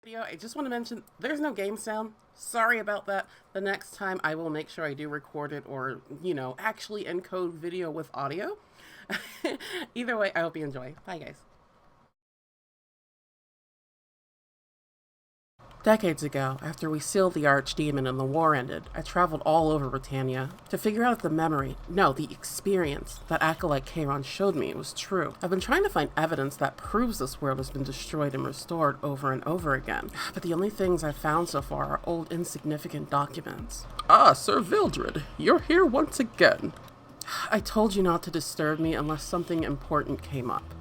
Video, I just want to mention there's no game sound. Sorry about that. The next time I will make sure I do record it or, actually encode video with audio. Either way, I hope you enjoy. Bye, guys. Decades ago, after we sealed the archdemon and the war ended, I traveled all over Britannia to figure out if the memory, no, the experience that Acolyte Kayron showed me was true. I've been trying to find evidence that proves this world has been destroyed and restored over and over again, but the only things I've found so far are old, insignificant documents. Ah, Sir Vildred, you're here once again. I told you not to disturb me unless something important came up.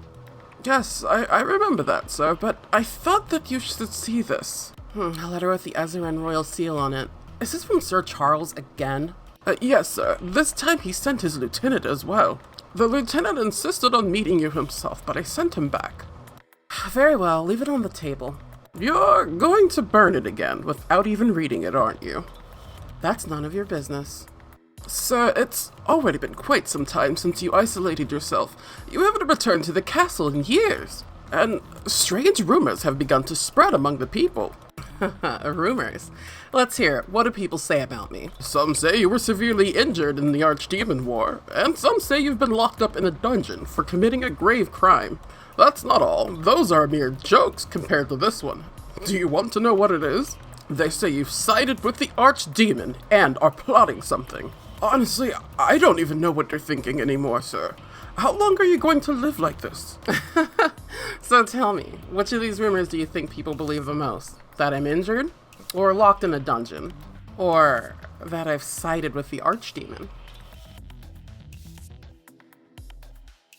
Yes, I remember that, sir, but I thought that you should see this. A letter with the Ezeran royal seal on it. Is this from Sir Charles again? Yes, sir. This time he sent his lieutenant as well. The lieutenant insisted on meeting you himself, but I sent him back. Very well, leave it on the table. You're going to burn it again without even reading it, aren't you? That's none of your business. Sir, it's already been quite some time since you isolated yourself. You haven't returned to the castle in years, and strange rumors have begun to spread among the people. Rumors. Let's hear it. What do people say about me? Some say you were severely injured in the Archdemon War, and some say you've been locked up in a dungeon for committing a grave crime. That's not all. Those are mere jokes compared to this one. Do you want to know what it is? They say you've sided with the Archdemon and are plotting something. Honestly, I don't even know what you're thinking anymore, sir. How long are you going to live like this? So tell me, which of these rumors do you think people believe the most? That I'm injured? Or locked in a dungeon? Or that I've sided with the Archdemon?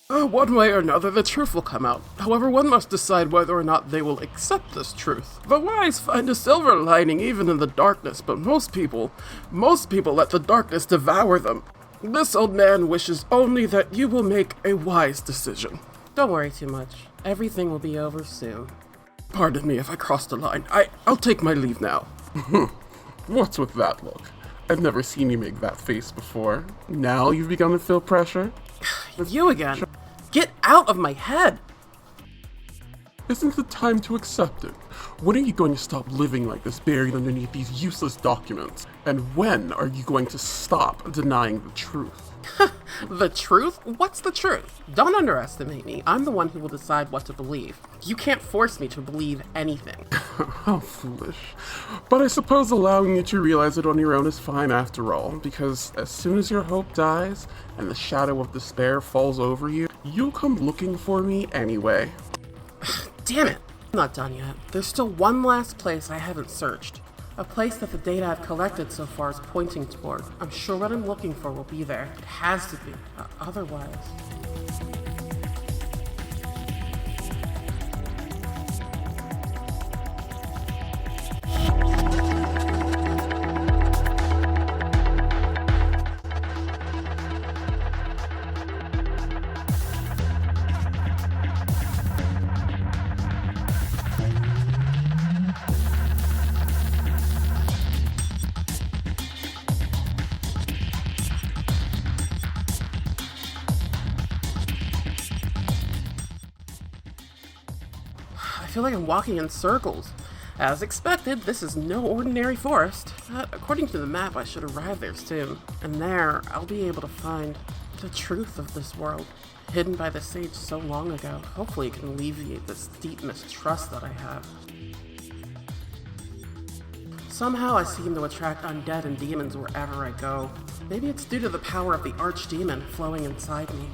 One way or another, the truth will come out. However, one must decide whether or not they will accept this truth. The wise find a silver lining even in the darkness, but most people let the darkness devour them. This old man wishes only that you will make a wise decision. Don't worry too much. Everything will be over soon. Pardon me if I crossed a line. I'll take my leave now. What's with that look? I've never seen you make that face before. Now you've begun to feel pressure? You again? Get out of my head! Isn't it time to accept it? When are you going to stop living like this, buried underneath these useless documents? And when are you going to stop denying the truth? The truth? What's the truth? Don't underestimate me. I'm the one who will decide what to believe. You can't force me to believe anything. How foolish. But I suppose allowing you to realize it on your own is fine after all, because as soon as your hope dies and the shadow of despair falls over you, you'll come looking for me anyway. Damn it! I'm not done yet. There's still one last place I haven't searched. A place that the data I've collected so far is pointing toward. I'm sure what I'm looking for will be there. It has to be. Otherwise... I feel like I'm walking in circles. As expected, this is no ordinary forest. According to the map, I should arrive there soon. And there, I'll be able to find the truth of this world, hidden by the sage so long ago. Hopefully it can alleviate this deep mistrust that I have. Somehow I seem to attract undead and demons wherever I go. Maybe it's due to the power of the archdemon flowing inside me.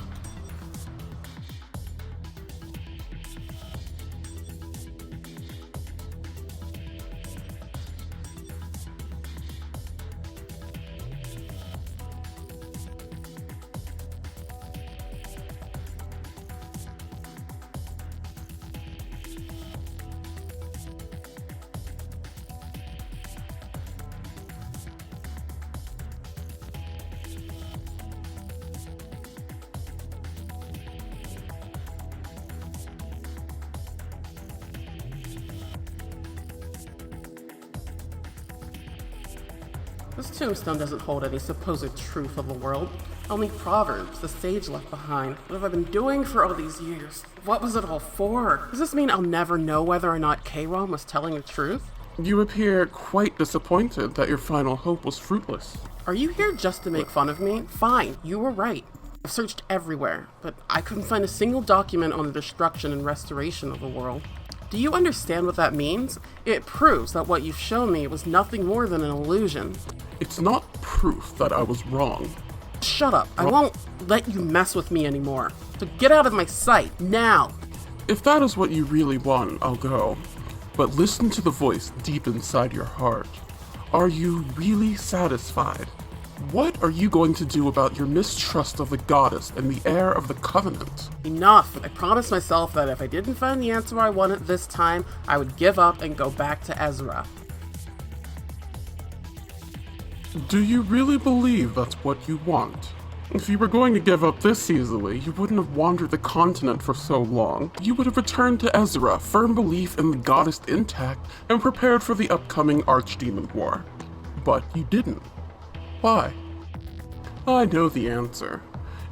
This tombstone doesn't hold any supposed truth of the world. Only proverbs the sage left behind. What have I been doing for all these years? What was it all for? Does this mean I'll never know whether or not Kayron was telling the truth? You appear quite disappointed that your final hope was fruitless. Are you here just to make fun of me? Fine, you were right. I've searched everywhere, but I couldn't find a single document on the destruction and restoration of the world. Do you understand what that means? It proves that what you've shown me was nothing more than an illusion. It's not proof that I was wrong. Shut up. I won't let you mess with me anymore. So get out of my sight, now! If that is what you really want, I'll go. But listen to the voice deep inside your heart. Are you really satisfied? What are you going to do about your mistrust of the goddess and the heir of the covenant? Enough! I promised myself that if I didn't find the answer I wanted this time, I would give up and go back to Ezra. Do you really believe that's what you want? If you were going to give up this easily, you wouldn't have wandered the continent for so long. You would have returned to Ezra, firm belief in the goddess intact, and prepared for the upcoming Archdemon War. But you didn't. Why? I know the answer.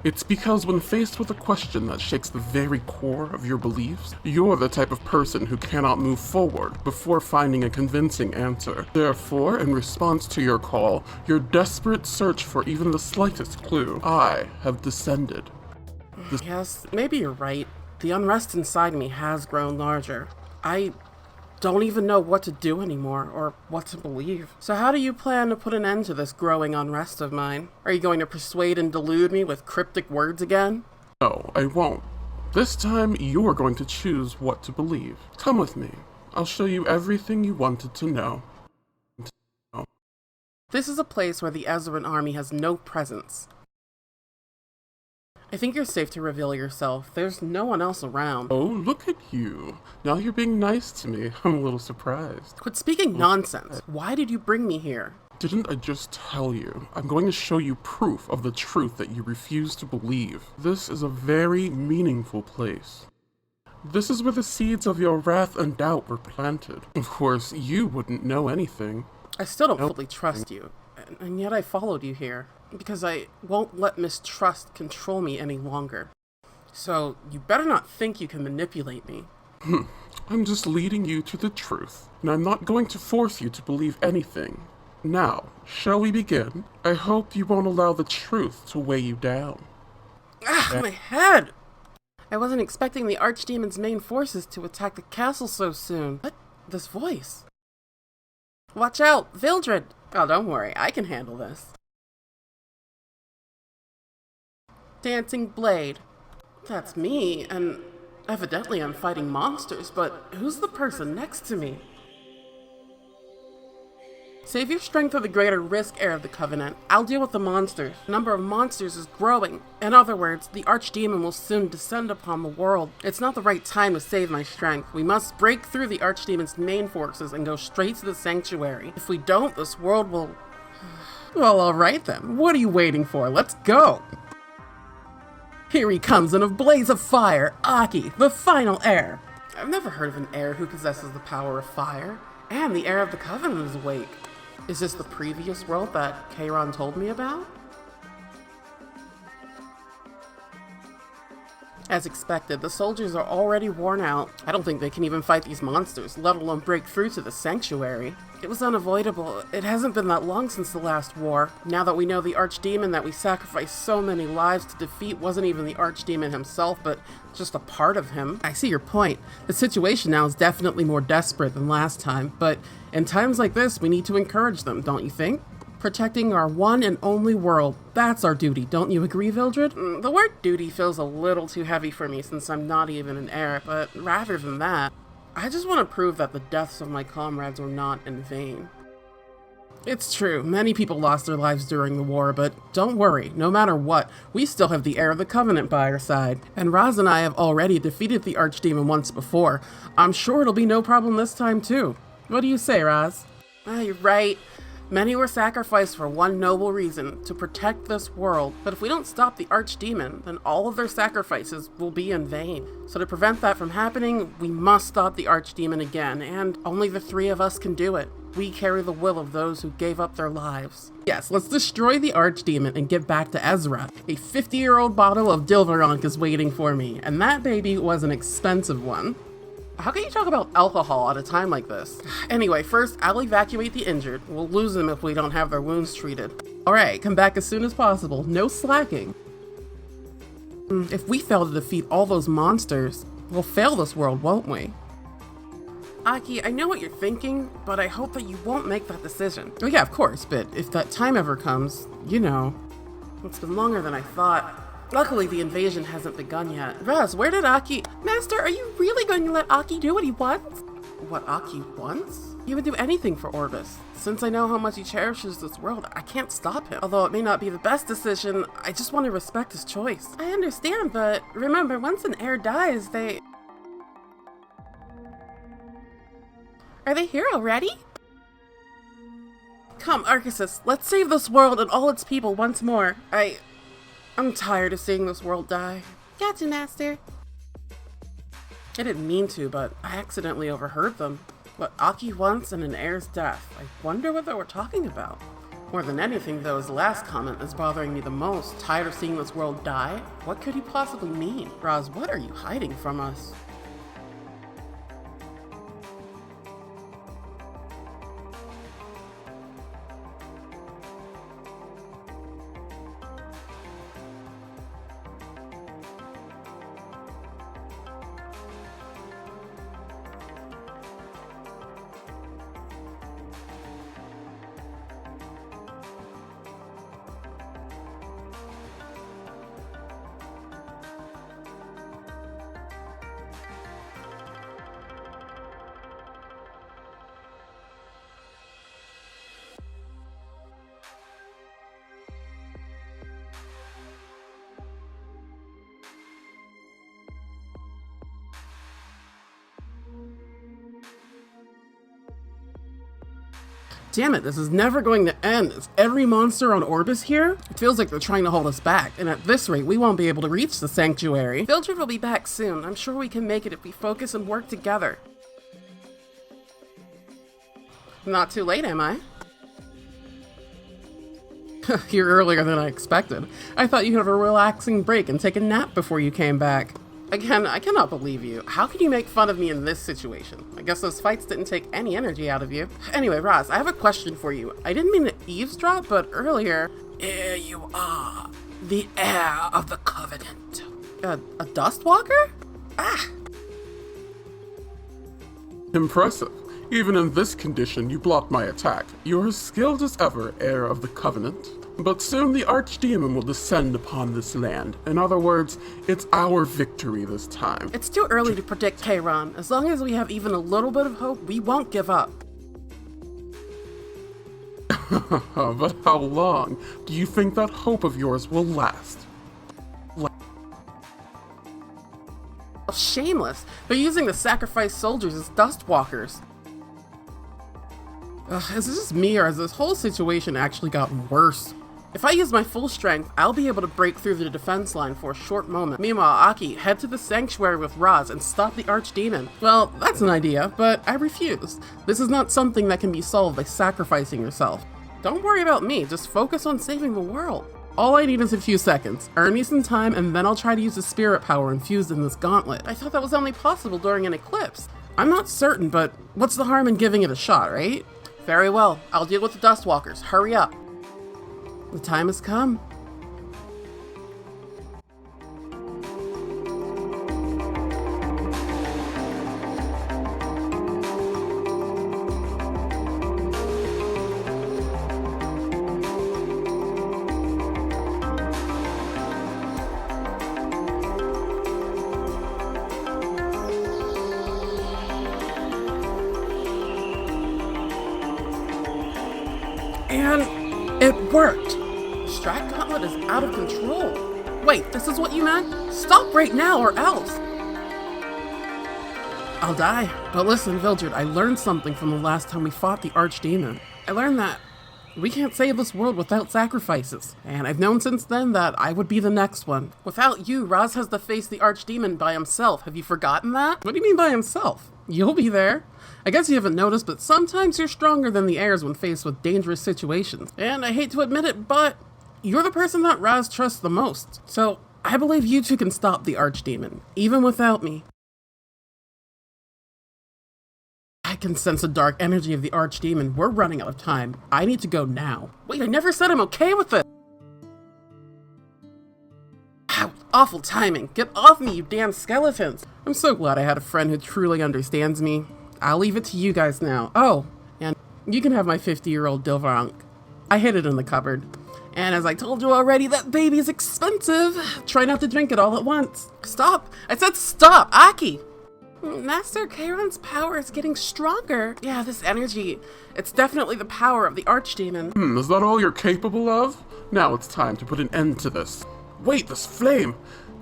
It's because when faced with a question that shakes the very core of your beliefs, you're the type of person who cannot move forward before finding a convincing answer. Therefore, in response to your call, your desperate search for even the slightest clue, I have descended. Yes, maybe you're right. The unrest inside me has grown larger. I don't even know what to do anymore, or what to believe. So how do you plan to put an end to this growing unrest of mine? Are you going to persuade and delude me with cryptic words again? No, I won't. This time, you're going to choose what to believe. Come with me. I'll show you everything you wanted to know. This is a place where the Ezran army has no presence. I think you're safe to reveal yourself. There's no one else around. Oh, look at you. Now you're being nice to me. I'm a little surprised. Quit speaking nonsense. Why did you bring me here? Didn't I just tell you? I'm going to show you proof of the truth that you refuse to believe. This is a very meaningful place. This is where the seeds of your wrath and doubt were planted. Of course, you wouldn't know anything. I still don't fully trust you, and yet I followed you here. Because I won't let mistrust control me any longer. So, you better not think you can manipulate me. I'm just leading you to the truth, and I'm not going to force you to believe anything. Now, shall we begin? I hope you won't allow the truth to weigh you down. Ah, my head! I wasn't expecting the Archdemon's main forces to attack the castle so soon. What? This voice? Watch out, Vildred! Oh, don't worry, I can handle this. Dancing Blade. That's me, and evidently I'm fighting monsters, but who's the person next to me? Save your strength for the greater risk, heir of the Covenant. I'll deal with the monsters. The number of monsters is growing. In other words, the Archdemon will soon descend upon the world. It's not the right time to save my strength. We must break through the Archdemon's main forces and go straight to the Sanctuary. If we don't, this world will... Well, alright then. What are you waiting for? Let's go! Here he comes in a blaze of fire, Aki, the final heir. I've never heard of an heir who possesses the power of fire, and the heir of the Covenant is awake. Is this the previous world that Kayron told me about? As expected, the soldiers are already worn out. I don't think they can even fight these monsters, let alone break through to the Sanctuary. It was unavoidable. It hasn't been that long since the last war. Now that we know the Archdemon that we sacrificed so many lives to defeat wasn't even the Archdemon himself, but just a part of him. I see your point. The situation now is definitely more desperate than last time, but in times like this, we need to encourage them, don't you think? Protecting our one and only world. That's our duty, don't you agree, Vildred? The word duty feels a little too heavy for me since I'm not even an heir, but rather than that, I just want to prove that the deaths of my comrades were not in vain. It's true, many people lost their lives during the war, but don't worry, no matter what, we still have the heir of the Covenant by our side. And Ras and I have already defeated the Archdemon once before. I'm sure it'll be no problem this time too. What do you say, Ras? You're right. Many were sacrificed for one noble reason, to protect this world. But if we don't stop the archdemon, then all of their sacrifices will be in vain. So to prevent that from happening, we must stop the archdemon again, and only the three of us can do it. We carry the will of those who gave up their lives. Yes, let's destroy the archdemon and get back to Ezra. A 50-year-old bottle of Dilveronk is waiting for me, and that baby was an expensive one. How can you talk about alcohol at a time like this? Anyway, first, I'll evacuate the injured. We'll lose them if we don't have their wounds treated. Alright, come back as soon as possible. No slacking. If we fail to defeat all those monsters, we'll fail this world, won't we? Aki, I know what you're thinking, but I hope that you won't make that decision. Oh yeah, of course, but if that time ever comes, you know. It's been longer than I thought. Luckily, the invasion hasn't begun yet. Ras, where did Aki— Master, are you really going to let Aki do what he wants? What Aki wants? He would do anything for Orbis. Since I know how much he cherishes this world, I can't stop him. Although it may not be the best decision, I just want to respect his choice. I understand, but remember, once an heir dies, they— Are they here already? Come, Arceus, let's save this world and all its people once more. I'm tired of seeing this world die. Gotcha, Master. I didn't mean to, but I accidentally overheard them. What Aki wants and an heir's death. I wonder what they were talking about. More than anything, though, his last comment is bothering me the most. Tired of seeing this world die? What could he possibly mean? Ras, what are you hiding from us? Damn it, this is never going to end. Is every monster on Orbis here? It feels like they're trying to hold us back, and at this rate, we won't be able to reach the sanctuary. Vildred will be back soon. I'm sure we can make it if we focus and work together. Not too late, am I? You're earlier than I expected. I thought you'd have a relaxing break and take a nap before you came back. Again, I cannot believe you. How can you make fun of me in this situation? I guess those fights didn't take any energy out of you. Anyway, Ras, I have a question for you. I didn't mean to eavesdrop, but earlier— Here you are, the heir of the Covenant. A Dustwalker? Ah! Impressive. Even in this condition, you blocked my attack. You're as skilled as ever, heir of the Covenant. But soon the archdemon will descend upon this land. In other words, it's our victory this time. It's too early to predict, Kayron. As long as we have even a little bit of hope, we won't give up. But how long do you think that hope of yours will last? Shameless. They're using the sacrificed soldiers as dustwalkers. Is this just me, or has this whole situation actually gotten worse? If I use my full strength, I'll be able to break through the defense line for a short moment. Meanwhile, Aki, head to the sanctuary with Ras and stop the archdemon. Well, that's an idea, but I refuse. This is not something that can be solved by sacrificing yourself. Don't worry about me, just focus on saving the world. All I need is a few seconds. Earn me some time, and then I'll try to use the spirit power infused in this gauntlet. I thought that was only possible during an eclipse. I'm not certain, but what's the harm in giving it a shot, right? Very well, I'll deal with the Dustwalkers. Hurry up. The time has come. And it worked! Strak Gauntlet is out of control. Wait, this is what you meant? Stop right now or else! I'll die. But listen, Vildred, I learned something from the last time we fought the archdemon. I learned that We can't save this world without sacrifices. And I've known since then that I would be the next one. Without you, Ras has to face the archdemon by himself. Have you forgotten that? What do you mean by himself? You'll be there. I guess you haven't noticed, but sometimes you're stronger than the heirs when faced with dangerous situations. And I hate to admit it, but you're the person that Ras trusts the most. So I believe you two can stop the archdemon, even without me. I can sense the dark energy of the archdemon. We're running out of time. I need to go now. Wait, I never said I'm okay with it. Ow, awful timing. Get off me, you damn skeletons. I'm so glad I had a friend who truly understands me. I'll leave it to you guys now. Oh, and you can have my 50-year-old Dilvarank. I hid it in the cupboard. And as I told you already, that baby is expensive. Try not to drink it all at once. Stop! I said stop! Aki! Master Kayron's power is getting stronger. Yeah, this energy, it's definitely the power of the archdemon. Is that all you're capable of? Now it's time to put an end to this. Wait, this flame!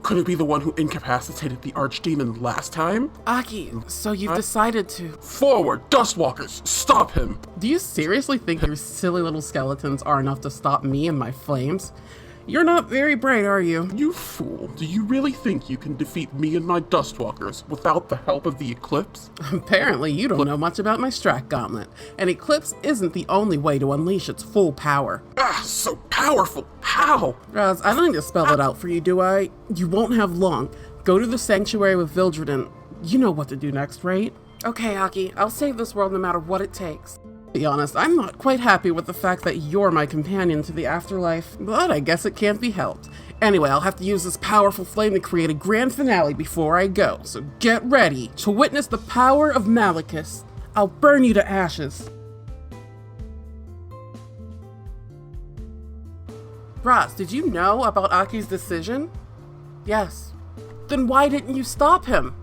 Could it be the one who incapacitated the archdemon last time? Aki, so you've decided to... Forward, Dustwalkers! Stop him! Do you seriously think your silly little skeletons are enough to stop me and my flames? You're not very bright, are you? You fool. Do you really think you can defeat me and my Dustwalkers without the help of the Eclipse? Apparently you don't know much about my Strak gauntlet. An Eclipse isn't the only way to unleash its full power. Ah, so powerful! How? Raz, I don't need to spell it out for you, do I? You won't have long. Go to the sanctuary with Vildred and you know what to do next, right? Okay, Aki, I'll save this world no matter what it takes. To be honest, I'm not quite happy with the fact that you're my companion to the afterlife, but I guess it can't be helped. Anyway, I'll have to use this powerful flame to create a grand finale before I go, so get ready to witness the power of Malekith. I'll burn you to ashes. Ras, did you know about Aki's decision? Yes. Then why didn't you stop him?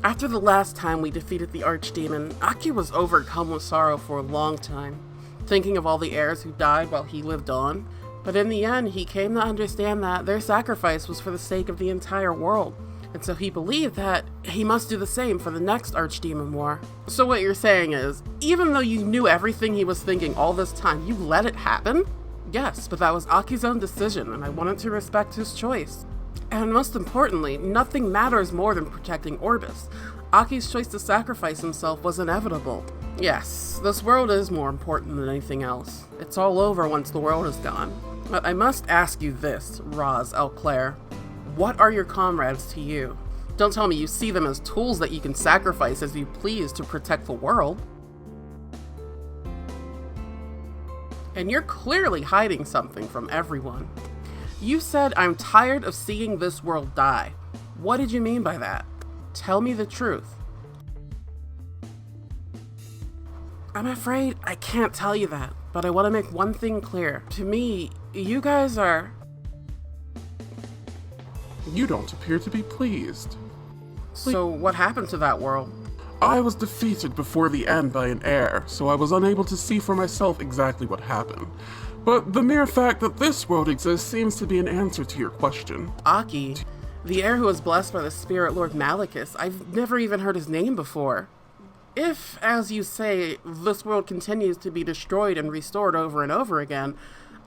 After the last time we defeated the archdemon, Aki was overcome with sorrow for a long time, thinking of all the heirs who died while he lived on. But in the end, he came to understand that their sacrifice was for the sake of the entire world, and so he believed that he must do the same for the next archdemon war. So what you're saying is, even though you knew everything he was thinking all this time, you let it happen? Yes, but that was Aki's own decision, and I wanted to respect his choice. And most importantly, nothing matters more than protecting Orbis. Aki's choice to sacrifice himself was inevitable. Yes, this world is more important than anything else. It's all over once the world is gone. But I must ask you this, Ras El Claire. What are your comrades to you? Don't tell me you see them as tools that you can sacrifice as you please to protect the world. And you're clearly hiding something from everyone. You said, I'm tired of seeing this world die. What did you mean by that? Tell me the truth. I'm afraid I can't tell you that, but I want to make one thing clear. To me, you guys are... You don't appear to be pleased. So what happened to that world? I was defeated before the end by an heir, so I was unable to see for myself exactly what happened. But the mere fact that this world exists seems to be an answer to your question. Aki, the heir who was blessed by the spirit lord Malekith, I've never even heard his name before. If, as you say, this world continues to be destroyed and restored over and over again,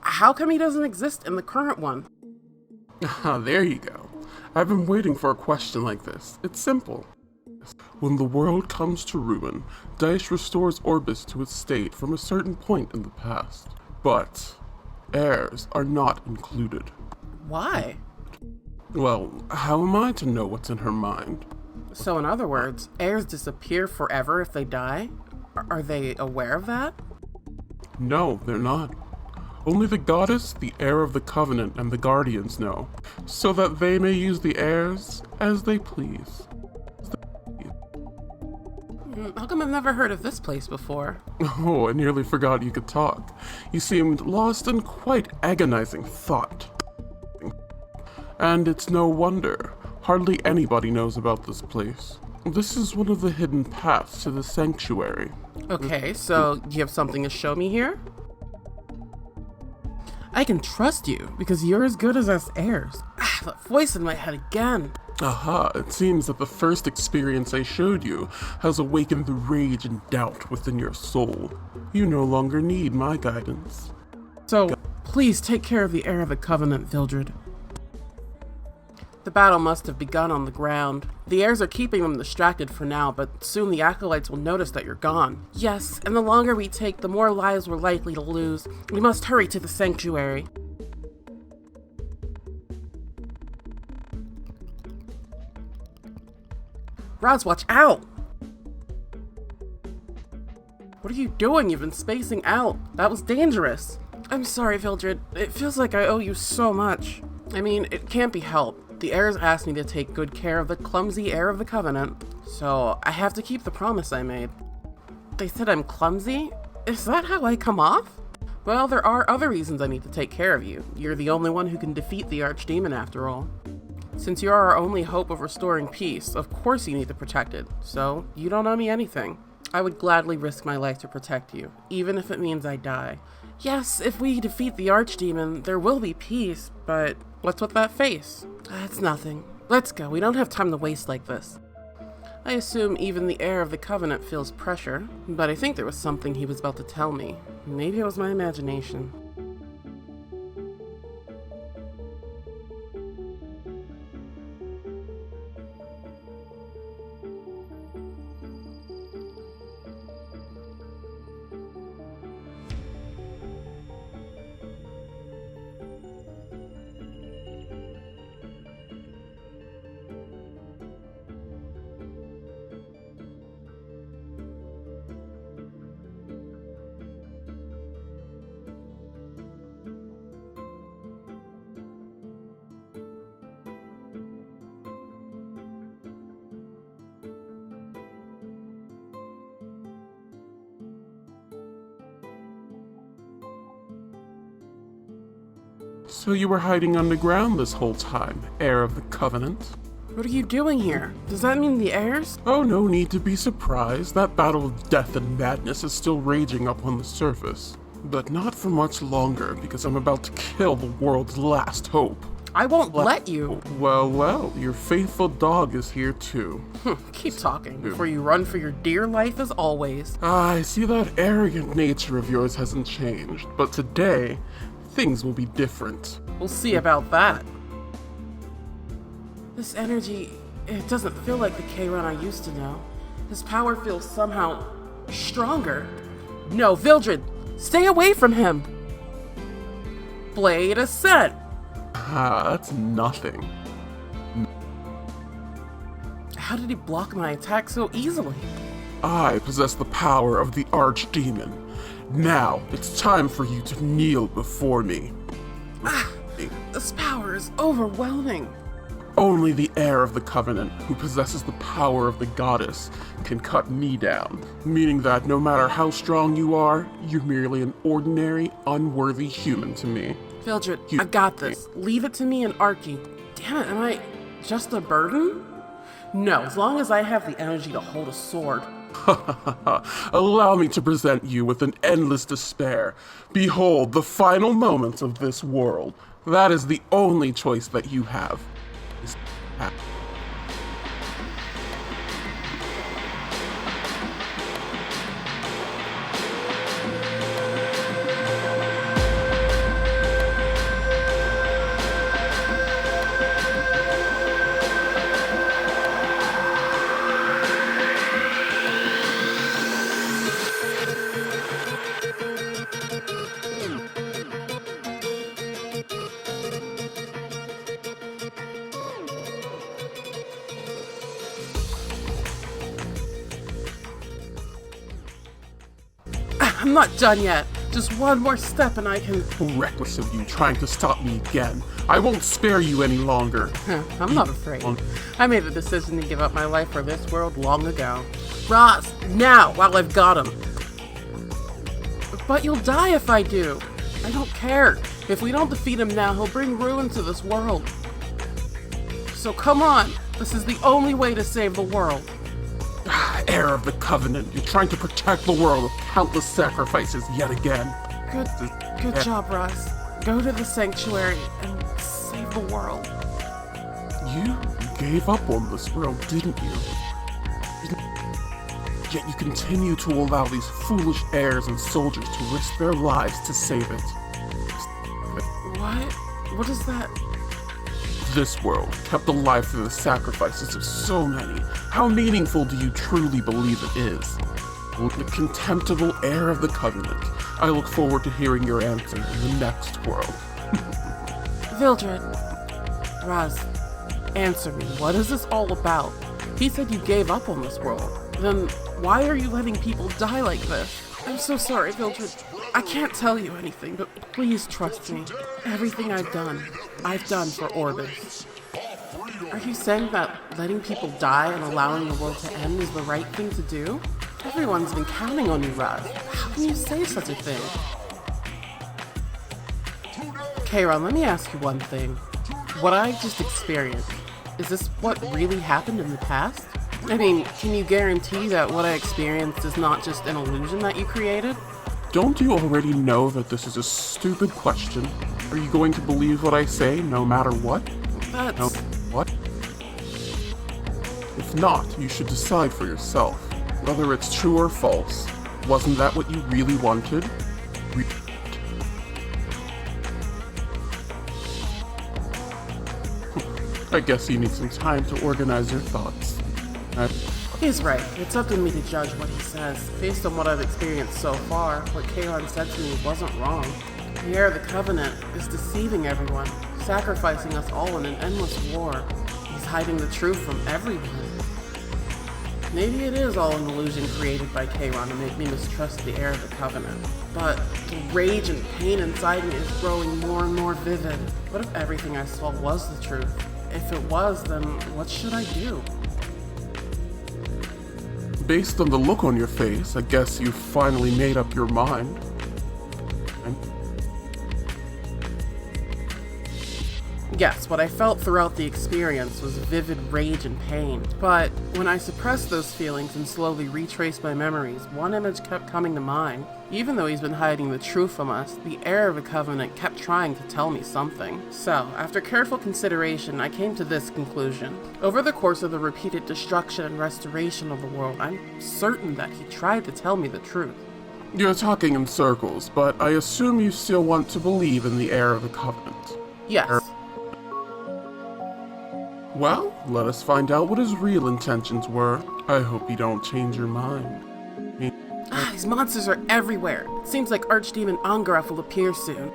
how come he doesn't exist in the current one? There you go. I've been waiting for a question like this. It's simple. When the world comes to ruin, Dice restores Orbis to its state from a certain point in the past. But heirs are not included. Why? Well, how am I to know what's in her mind? So in other words, heirs disappear forever if they die? Are they aware of that? No, they're not. Only the goddess, the heir of the covenant, and the guardians know, so that they may use the heirs as they please. How come I've never heard of this place before? Oh, I nearly forgot you could talk. You seemed lost in quite agonizing thought. And it's no wonder. Hardly anybody knows about this place. This is one of the hidden paths to the sanctuary. Okay, so you have something to show me here? I can trust you, because you're as good as us heirs. That voice in my head again. Aha, it seems that the first experience I showed you has awakened the rage and doubt within your soul. You no longer need my guidance. So, please take care of the heir of the Covenant, Vildred. The battle must have begun on the ground. The heirs are keeping them distracted for now, but soon the acolytes will notice that you're gone. Yes, and the longer we take, the more lives we're likely to lose. We must hurry to the sanctuary. Ras, watch out! What are you doing? You've been spacing out. That was dangerous. I'm sorry, Vildred. It feels like I owe you so much. I mean, it can't be helped. The heirs asked me to take good care of the clumsy heir of the Covenant, so I have to keep the promise I made. They said I'm clumsy? Is that how I come off? Well, there are other reasons I need to take care of you. You're the only one who can defeat the Archdemon after all. Since you're our only hope of restoring peace, of course you need to protect it, so you don't owe me anything. I would gladly risk my life to protect you, even if it means I die. Yes, if we defeat the Archdemon, there will be peace, but what's with that face? It's nothing. Let's go, we don't have time to waste like this. I assume even the heir of the Covenant feels pressure, but I think there was something he was about to tell me. Maybe it was my imagination. So you were hiding underground this whole time, heir of the Covenant? What are you doing here? Does that mean the heirs? Oh, no need to be surprised. That battle of death and madness is still raging up on the surface. But not for much longer, because I'm about to kill the world's last hope. I won't let you. Well, your faithful dog is here too. Keep talking before you run for your dear life as always. I see that arrogant nature of yours hasn't changed, but today, things will be different. We'll see about that. This energy, it doesn't feel like the Kayron I used to know. His power feels somehow stronger. No, Vildred, stay away from him. Blade Ascent. That's nothing. How did he block my attack so easily? I possess the power of the Archdemon. Now, it's time for you to kneel before me. This power is overwhelming. Only the heir of the Covenant, who possesses the power of the goddess, can cut me down, meaning that no matter how strong you are, you're merely an ordinary, unworthy human to me. Vildred, I got this. Leave it to me and Archie. Damn it, am I just a burden? No, as long as I have the energy to hold a sword. Allow me to present you with an endless despair. Behold the final moments of this world. That is the only choice that you have. I'm not done yet. Just one more step and I can... Reckless of you trying to stop me again. I won't spare you any longer. I'm not afraid. I made the decision to give up my life for this world long ago. Ras, now, while I've got him. But you'll die if I do. I don't care. If we don't defeat him now, he'll bring ruin to this world. So come on. This is the only way to save the world. Heir of the Covenant, you're trying to protect the world with countless sacrifices yet again. Good job, Ras. Go to the sanctuary and save the world. You gave up on this world, didn't you? Yet you continue to allow these foolish heirs and soldiers to risk their lives to save it. What? What is that? This world, kept alive through the sacrifices of so many. How meaningful do you truly believe it is? The contemptible heir of the Covenant. I look forward to hearing your answer in the next world. Vildred. Ras, answer me. What is this all about? He said you gave up on this world. Then why are you letting people die like this? I'm so sorry, Vildred. I can't tell you anything, but please trust me. Everything I've done for Orbis. Are you saying that letting people die and allowing the world to end is the right thing to do? Everyone's been counting on you, Ras. How can you say such a thing? Kayron, let me ask you one thing. What I just experienced, is this what really happened in the past? I mean, can you guarantee that what I experienced is not just an illusion that you created? Don't you already know that this is a stupid question? Are you going to believe what I say, no matter what? That's... No, what? If not, you should decide for yourself, whether it's true or false. Wasn't that what you really wanted? I guess you need some time to organize your thoughts. He's right. It's up to me to judge what he says. Based on what I've experienced so far, what Kayron said to me wasn't wrong. The heir of the Covenant is deceiving everyone, sacrificing us all in an endless war. He's hiding the truth from everyone. Maybe it is all an illusion created by Kayron to make me mistrust the heir of the Covenant. But the rage and pain inside me is growing more and more vivid. What if everything I saw was the truth? If it was, then what should I do? Based on the look on your face, I guess you've finally made up your mind. Yes, what I felt throughout the experience was vivid rage and pain. But when I suppressed those feelings and slowly retraced my memories, one image kept coming to mind. Even though he's been hiding the truth from us, the heir of the Covenant kept trying to tell me something. So, after careful consideration, I came to this conclusion. Over the course of the repeated destruction and restoration of the world, I'm certain that he tried to tell me the truth. You're talking in circles, but I assume you still want to believe in the heir of the Covenant. Yes. Well, let us find out what his real intentions were. I hope you don't change your mind. These monsters are everywhere. It seems like Archdemon Angareth will appear soon.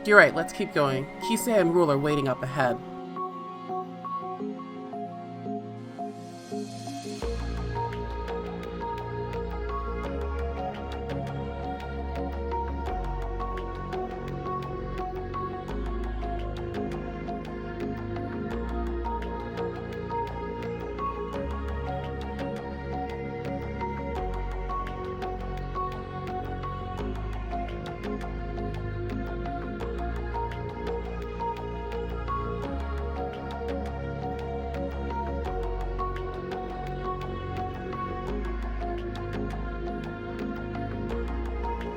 You're right, let's keep going. Kisei and Rule are waiting up ahead.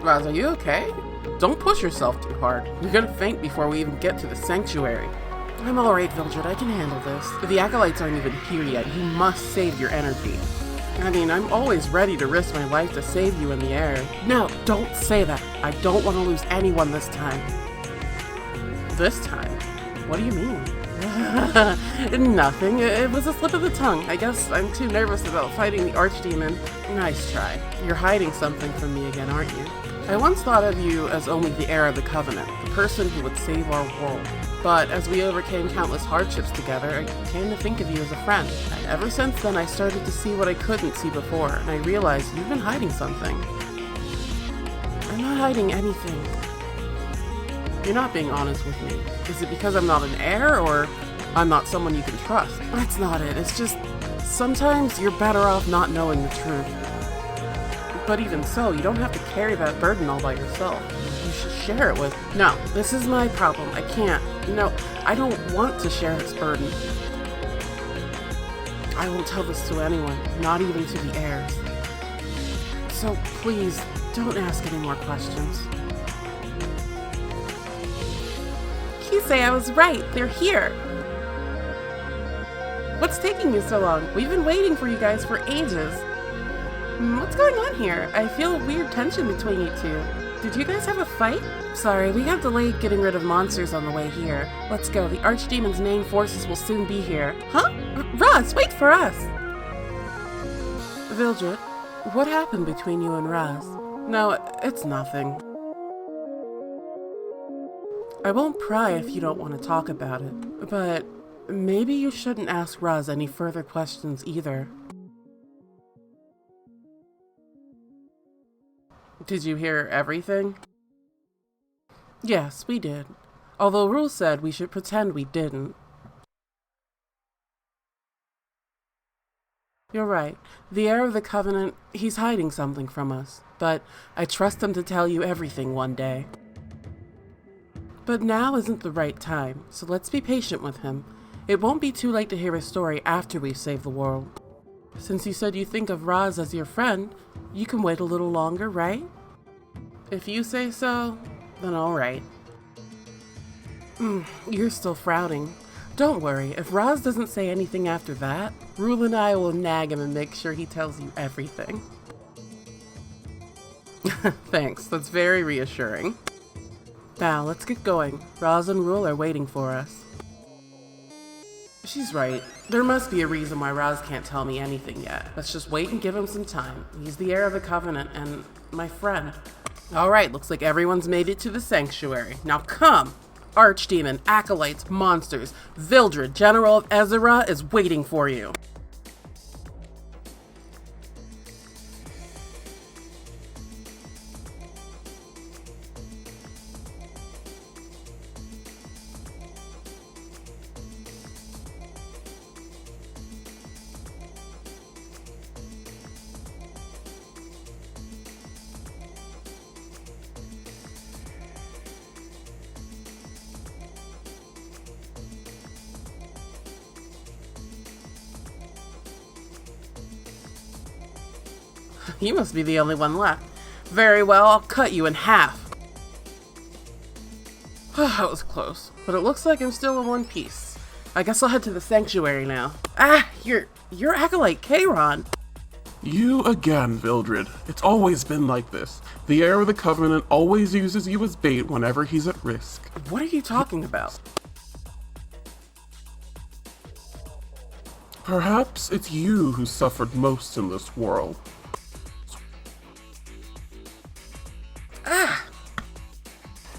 Ras, are you okay? Don't push yourself too hard. You're gonna faint before we even get to the sanctuary. I'm alright, Vildred. I can handle this. The Acolytes aren't even here yet. You must save your energy. I mean, I'm always ready to risk my life to save you in the air. No, don't say that. I don't want to lose anyone this time. This time? What do you mean? Nothing. It was a slip of the tongue. I guess I'm too nervous about fighting the Archdemon. Nice try. You're hiding something from me again, aren't you? I once thought of you as only the heir of the Covenant, the person who would save our world. But as we overcame countless hardships together, I came to think of you as a friend. And ever since then, I started to see what I couldn't see before, and I realized you've been hiding something. I'm not hiding anything. You're not being honest with me. Is it because I'm not an heir, or I'm not someone you can trust? That's not it. It's just, sometimes you're better off not knowing the truth. But even so, you don't have to carry that burden all by yourself. You should share it with... No, this is my problem. I can't. No, I don't want to share this burden. I won't tell this to anyone, not even to the heirs. So please, don't ask any more questions. Kisei, I was right. They're here. What's taking you so long? We've been waiting for you guys for ages. What's going on here? I feel a weird tension between you two. Did you guys have a fight? Sorry, we have delayed getting rid of monsters on the way here. Let's go. The Archdemon's main forces will soon be here. Huh? Ras, wait for us! Vildred, what happened between you and Ras? No, it's nothing. I won't pry if you don't want to talk about it, but maybe you shouldn't ask Ras any further questions either. Did you hear everything? Yes, we did. Although Rule said we should pretend we didn't. You're right. The heir of the Covenant, he's hiding something from us, but I trust him to tell you everything one day. But now isn't the right time, so let's be patient with him. It won't be too late to hear his story after we've saved the world. Since you said you think of Ras as your friend, you can wait a little longer, right? If you say so, then alright. You're still frowning. Don't worry, if Ras doesn't say anything after that, Rule and I will nag him and make sure he tells you everything. Thanks, that's very reassuring. Now, let's get going. Ras and Rule are waiting for us. She's right. There must be a reason why Ras can't tell me anything yet. Let's just wait and give him some time. He's the heir of the Covenant and my friend. Alright, looks like everyone's made it to the sanctuary. Now come! Archdemon, acolytes, monsters, Vildred, General of Ezra, is waiting for you. You must be the only one left. Very well, I'll cut you in half. That was close, but it looks like I'm still in one piece. I guess I'll head to the sanctuary now. You're acolyte Kayron. You again, Vildred. It's always been like this. The heir of the Covenant always uses you as bait whenever he's at risk. What are you talking about? Perhaps it's you who suffered most in this world.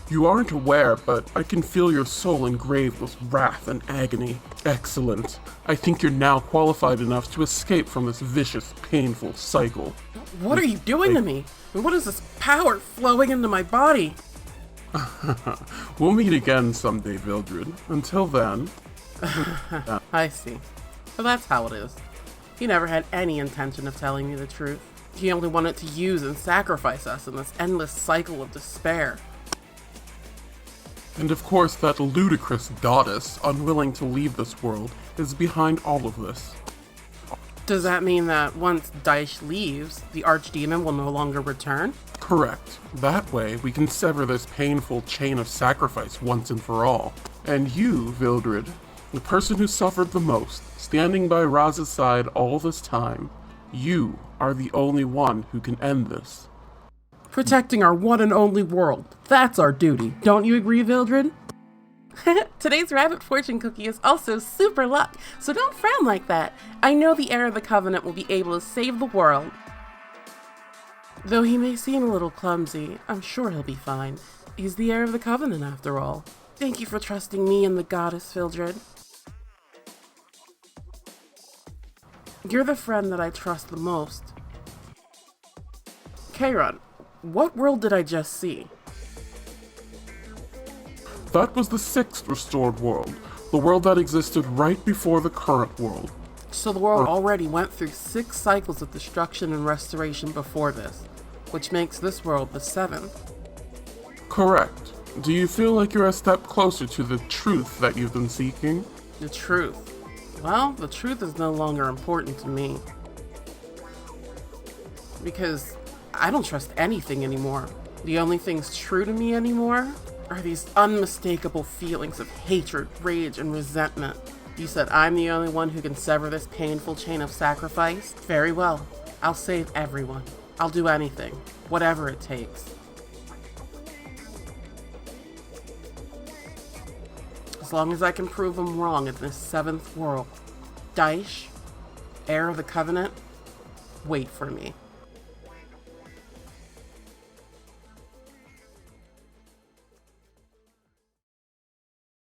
You aren't aware, but I can feel your soul engraved with wrath and agony. Excellent. I think you're now qualified enough to escape from this vicious, painful cycle. What are you doing to me? And what is this power flowing into my body? We'll meet again someday, Vildred. Until then... I see. So that's how it is. He never had any intention of telling me the truth. He only wanted to use and sacrifice us in this endless cycle of despair. And of course, that ludicrous goddess, unwilling to leave this world, is behind all of this. Does that mean that once Daish leaves, the Archdemon will no longer return? Correct. That way, we can sever this painful chain of sacrifice once and for all. And you, Vildred, the person who suffered the most, standing by Raz's side all this time, you are the only one who can end this. Protecting our one and only world. That's our duty. Don't you agree, Vildred? Today's rabbit fortune cookie is also super luck, so don't frown like that. I know the heir of the Covenant will be able to save the world. Though he may seem a little clumsy, I'm sure he'll be fine. He's the heir of the Covenant after all. Thank you for trusting me and the goddess, Vildred. You're the friend that I trust the most. Kayron, what world did I just see? That was the 6th restored world, the world that existed right before the current world. So the world already went through 6 cycles of destruction and restoration before this, which makes this world the 7th. Correct. Do you feel like you're a step closer to the truth that you've been seeking? The truth. Well, the truth is no longer important to me. Because I don't trust anything anymore. The only things true to me anymore are these unmistakable feelings of hatred, rage, and resentment. You said I'm the only one who can sever this painful chain of sacrifice? Very well. I'll save everyone. I'll do anything, whatever it takes. As long as I can prove them wrong in this 7th world. Daish, heir of the Covenant, wait for me.